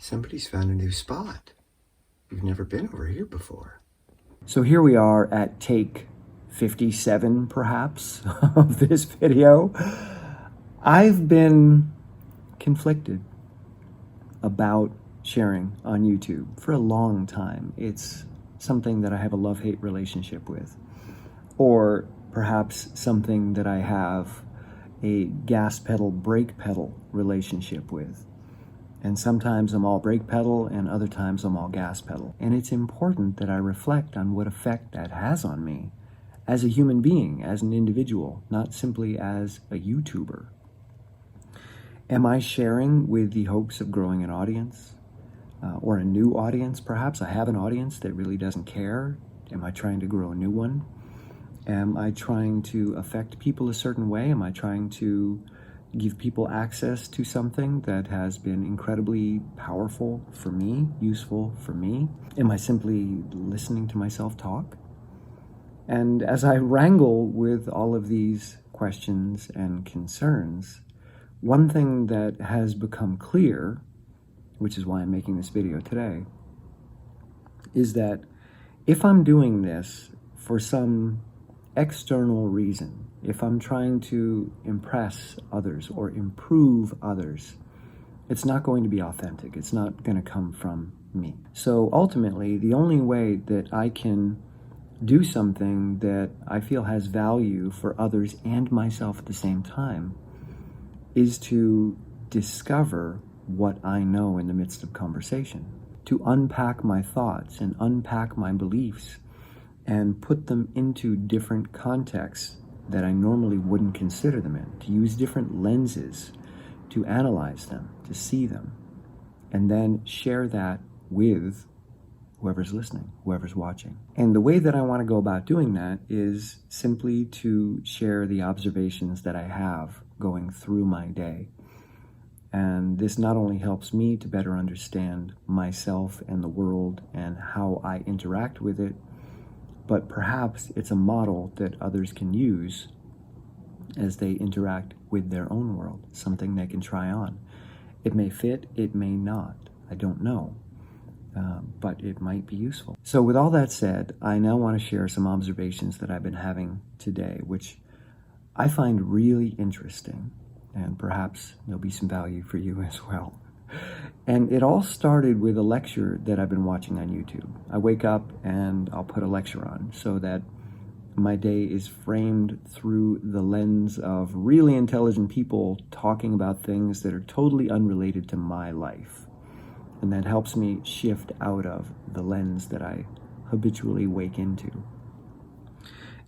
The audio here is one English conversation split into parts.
Somebody's found a new spot. We've never been over here before. So here we are at take 57, perhaps, of this video. I've been conflicted about sharing on YouTube for a long time. It's something that I have a love-hate relationship with, or perhaps something that I have a gas pedal, brake pedal relationship with. And sometimes I'm all brake pedal and other times I'm all gas pedal. And it's important that I reflect on what effect that has on me as a human being, as an individual, not simply as a YouTuber. Am I sharing with the hopes of growing an audience or a new audience? Perhaps I have an audience that really doesn't care. Am I trying to grow a new one? Am I trying to affect people a certain way? Am I trying to give people access to something that has been incredibly powerful for me, useful for me? Am I simply listening to myself talk? And as I wrangle with all of these questions and concerns, one thing that has become clear, which is why I'm making this video today, is that if I'm doing this for some external reason, if I'm trying to impress others or improve others, it's not going to be authentic. It's not going to come from me. So ultimately, the only way that I can do something that I feel has value for others and myself at the same time is to discover what I know in the midst of conversation, to unpack my thoughts and unpack my beliefs and put them into different contexts that I normally wouldn't consider them in, to use different lenses to analyze them, to see them, and then share that with whoever's listening, whoever's watching. And the way that I want to go about doing that is simply to share the observations that I have going through my day. And this not only helps me to better understand myself and the world and how I interact with it, but perhaps it's a model that others can use as they interact with their own world, something they can try on. It may fit, it may not, I don't know, but it might be useful. So with all that said, I now want to share some observations that I've been having today, which I find really interesting, and perhaps there'll be some value for you as well. And it all started with a lecture that I've been watching on YouTube. I wake up and I'll put a lecture on so that my day is framed through the lens of really intelligent people talking about things that are totally unrelated to my life. And that helps me shift out of the lens that I habitually wake into.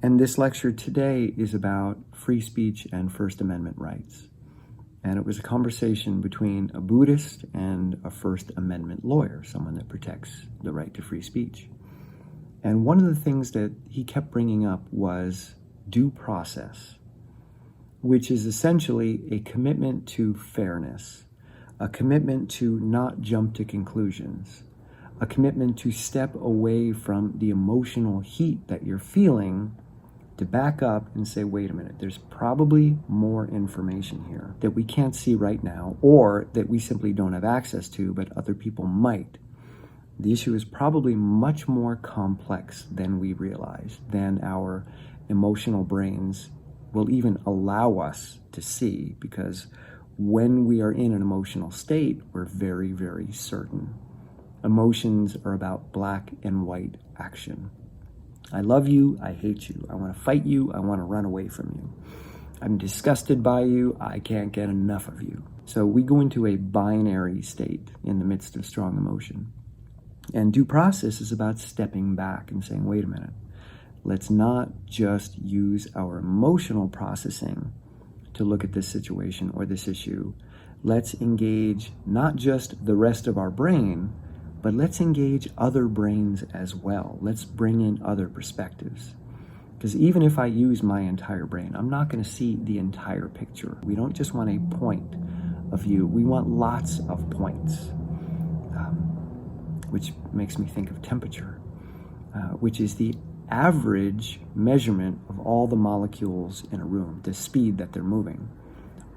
And this lecture today is about free speech and First Amendment rights. And it was a conversation between a Buddhist and a First Amendment lawyer, someone that protects the right to free speech. And one of the things that he kept bringing up was due process, which is essentially a commitment to fairness, a commitment to not jump to conclusions, a commitment to step away from the emotional heat that you're feeling, to back up and say, wait a minute, there's probably more information here that we can't see right now, or that we simply don't have access to, but other people might. The issue is probably much more complex than we realize, than our emotional brains will even allow us to see, because when we are in an emotional state, we're very, very certain. Emotions are about black and white action. I love you, I hate you, I want to fight you, I want to run away from you. I'm disgusted by you, I can't get enough of you. So we go into a binary state in the midst of strong emotion. And due process is about stepping back and saying, wait a minute, let's not just use our emotional processing to look at this situation or this issue. Let's engage not just the rest of our brain, but let's engage other brains as well. Let's bring in other perspectives. Because even if I use my entire brain, I'm not going to see the entire picture. We don't just want a point of view. We want lots of points, which makes me think of temperature, which is the average measurement of all the molecules in a room, the speed that they're moving.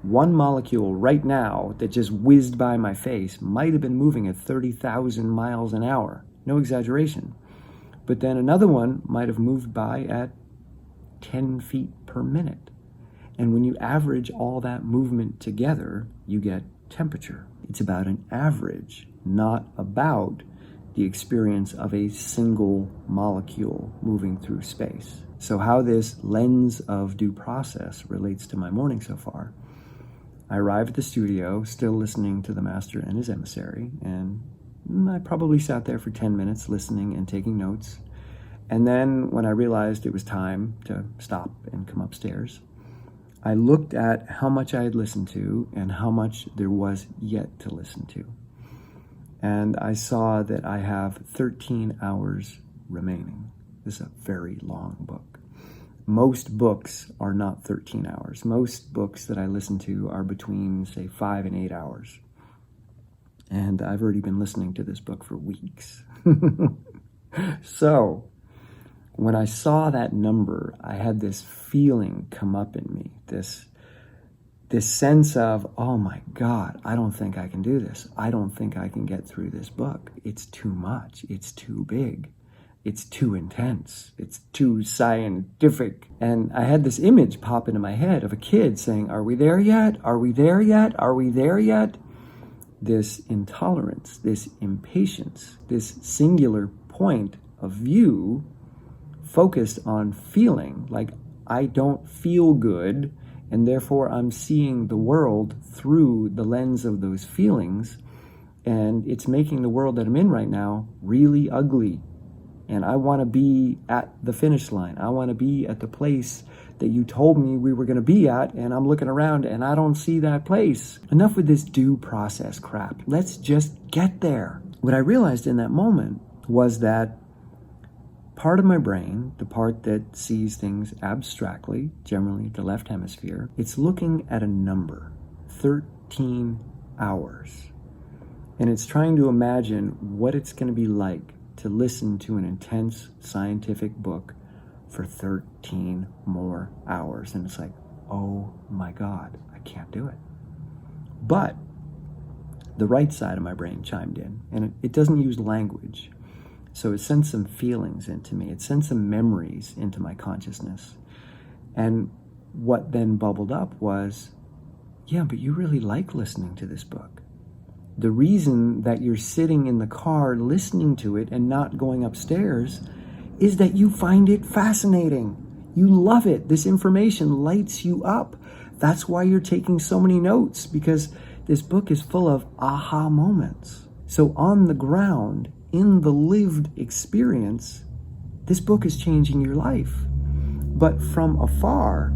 one molecule right now that just whizzed by my face might have been moving at 30,000 miles an hour. No exaggeration. But then another one might have moved by at 10 feet per minute. And when you average all that movement together, you get temperature. It's about an average, not about the experience of a single molecule moving through space. So how this lens of due process relates to my morning so far. I arrived at the studio, still listening to the master and his emissary, and I probably sat there for 10 minutes listening and taking notes. And then when I realized it was time to stop and come upstairs, I looked at how much I had listened to and how much there was yet to listen to. And I saw that I have 13 hours remaining. This is a very long book. Most books are not 13 hours. Most books that I listen to are between, say, 5 and 8 hours. And I've already been listening to this book for weeks. So, when I saw that number, I had this feeling come up in me, this sense of, oh my God, I don't think I can do this. I don't think I can get through this book. It's too much. It's too big. It's too intense. It's too scientific. And I had this image pop into my head of a kid saying, are we there yet? Are we there yet? Are we there yet? This intolerance, this impatience, this singular point of view focused on feeling, like I don't feel good, and therefore I'm seeing the world through the lens of those feelings, and it's making the world that I'm in right now really ugly. And I want to be at the finish line. I want to be at the place that you told me we were going to be at, and I'm looking around and I don't see that place. Enough with this due process crap. Let's just get there. What I realized in that moment was that part of my brain, the part that sees things abstractly, generally the left hemisphere, it's looking at a number, 13 hours. And it's trying to imagine what it's going to be like to listen to an intense scientific book for 13 more hours. And it's like, oh my God, I can't do it. But the right side of my brain chimed in, and it doesn't use language. So it sent some feelings into me. It sent some memories into my consciousness. And what then bubbled up was, yeah, but you really like listening to this book. The reason that you're sitting in the car listening to it and not going upstairs is that you find it fascinating. You love it. This information lights you up. That's why you're taking so many notes, because this book is full of aha moments. So on the ground, in the lived experience, this book is changing your life. But from afar,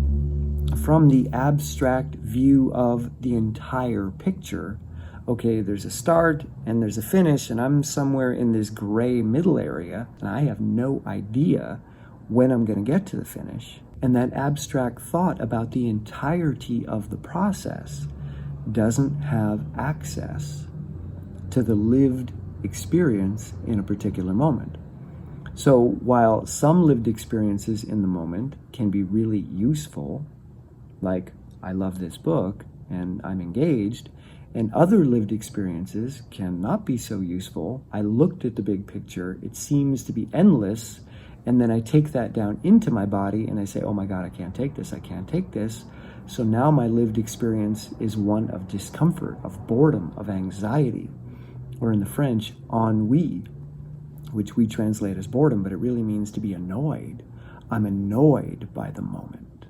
from the abstract view of the entire picture, okay, there's a start and there's a finish, and I'm somewhere in this gray middle area, and I have no idea when I'm going to get to the finish. And that abstract thought about the entirety of the process doesn't have access to the lived experience in a particular moment. So while some lived experiences in the moment can be really useful, like I love this book and I'm engaged, and other lived experiences can not be so useful. I looked at the big picture, it seems to be endless, and then I take that down into my body and I say, oh my God, I can't take this, I can't take this. So now my lived experience is one of discomfort, of boredom, of anxiety, or in the French, ennui, which we translate as boredom, but it really means to be annoyed. I'm annoyed by the moment.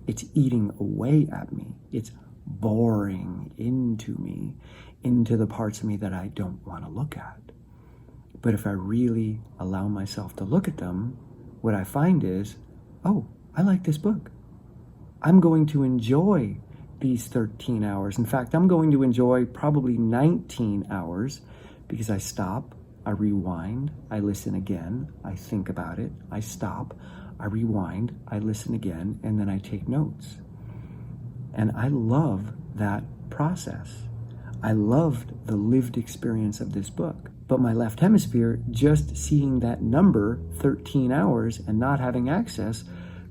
It's eating away at me. It's boring into me, into the parts of me that I don't want to look at. But if I really allow myself to look at them, what I find is, oh, I like this book. I'm going to enjoy these 13 hours. In fact, I'm going to enjoy probably 19 hours because I stop, I rewind, I listen again, I think about it, I stop, I rewind, I listen again, and then I take notes. And I love that process. I loved the lived experience of this book. But my left hemisphere, just seeing that number, 13 hours, and not having access,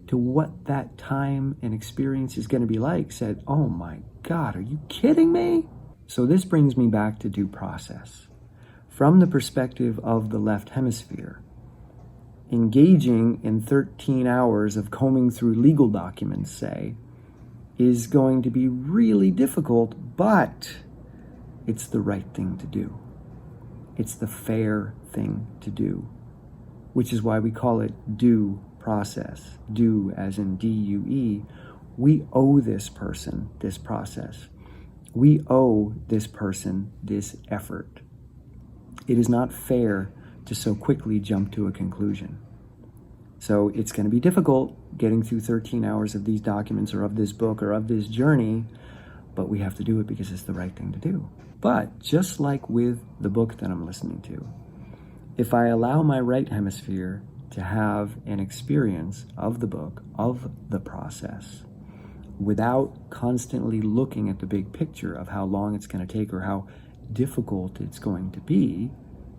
to what that time and experience is going to be like said, oh my God, are you kidding me? So this brings me back to due process. From the perspective of the left hemisphere, engaging in 13 hours of combing through legal documents, say, is going to be really difficult, but it's the right thing to do. It's the fair thing to do, which is why we call it due process. Due as in D-U-E. We owe this person this process. We owe this person this effort. It is not fair to so quickly jump to a conclusion. So it's going to be difficult getting through 13 hours of these documents or of this book or of this journey, but we have to do it because it's the right thing to do. But just like with the book that I'm listening to, if I allow my right hemisphere to have an experience of the book, of the process, without constantly looking at the big picture of how long it's going to take or how difficult it's going to be,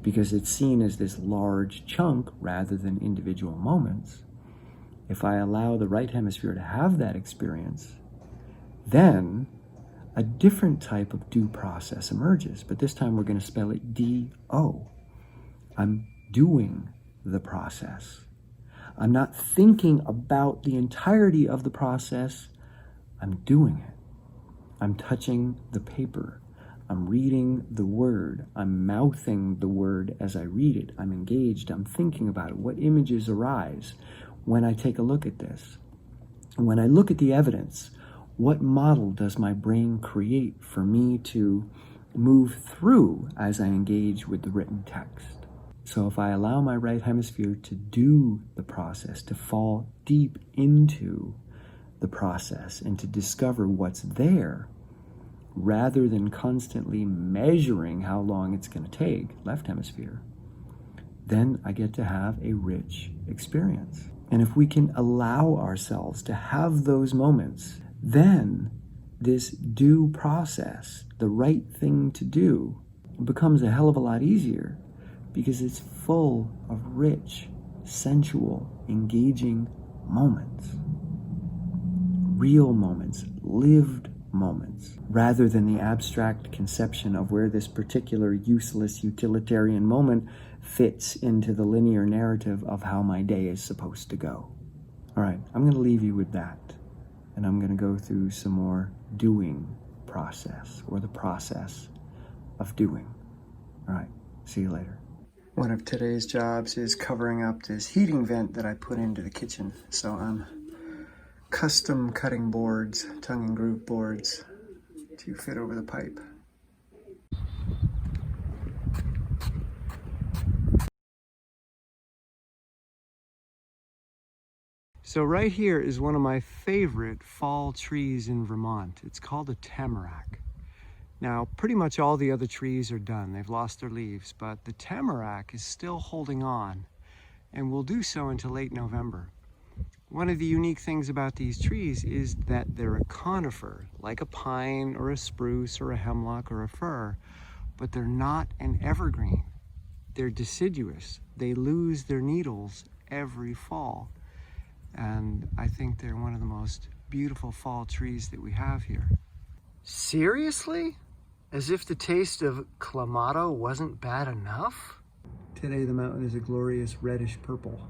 because it's seen as this large chunk rather than individual moments, if I allow the right hemisphere to have that experience, then a different type of due process emerges. But this time we're going to spell it D-O. I'm doing the process. I'm not thinking about the entirety of the process. I'm doing it. I'm touching the paper. I'm reading the word. I'm mouthing the word as I read it. I'm engaged. I'm thinking about it. What images arise when I take a look at this? When I look at the evidence, what model does my brain create for me to move through as I engage with the written text? So if I allow my right hemisphere to do the process, to fall deep into the process and to discover what's there, rather than constantly measuring how long it's going to take, left hemisphere, then I get to have a rich experience. And if we can allow ourselves to have those moments, then this due process, the right thing to do, becomes a hell of a lot easier because it's full of rich, sensual, engaging moments. Real moments, lived moments, rather than the abstract conception of where this particular useless utilitarian moment fits into the linear narrative of how my day is supposed to go. All right, I'm going to leave you with that, and I'm going to go through some more doing process, or the process of doing. All right, see you later. One of today's jobs is covering up this heating vent that I put into the kitchen, so I'm custom cutting boards, tongue and groove boards, to fit over the pipe. So right here is one of my favorite fall trees in Vermont. It's called a tamarack. Now, pretty much all the other trees are done. They've lost their leaves, but the tamarack is still holding on and will do so until late November. One of the unique things about these trees is that they're a conifer, like a pine or a spruce or a hemlock or a fir, but they're not an evergreen. They're deciduous. They lose their needles every fall. And I think they're one of the most beautiful fall trees that we have here. Seriously? As if the taste of Clamato wasn't bad enough? Today the mountain is a glorious reddish purple.